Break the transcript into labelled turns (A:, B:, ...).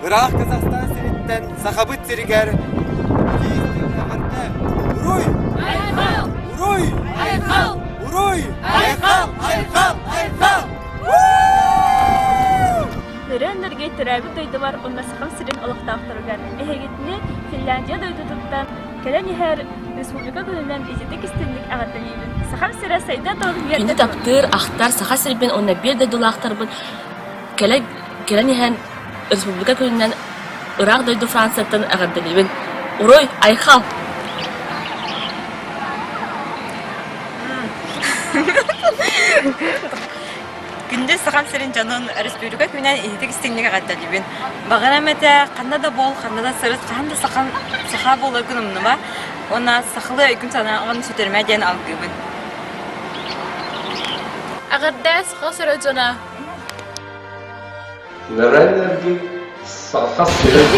A: Irak Kazakistan seritten Sahabıt serigər. Uruy!
B: Ayxal!
A: Uruy!
B: Ayxal!
A: Uruy!
B: Ayxal!
A: Ayxal!
C: Нөрәннәргә терәбе дойды бар, онна сахам сирен олықтақтырған. Әйгетіне Финляндия дойды тұттан, кәлән ехәр республика көнінен езетік істенлік ағаттанейбін. Сахам сирә сайда толып ерді.
D: Инде таптыр, ахтар, саха сирбен, онна бер дойды лақтырбын. Кәлән ехән республика көнінен Irak дойды Францияттан ағаттанейбін. Урой, айхал!
E: Күндіз саған сырын жанын республика күнен езетік істеңнеге қатта дейбін. Бағырам әті қанда да бол, қанда да сырыз, қанда сақа болы күнімні ба, ona сақылы үкім сана оған сөтерме ден алып көбін.
C: Ағырда сақа сыры жона.
F: Нөрәннәргә саха сирен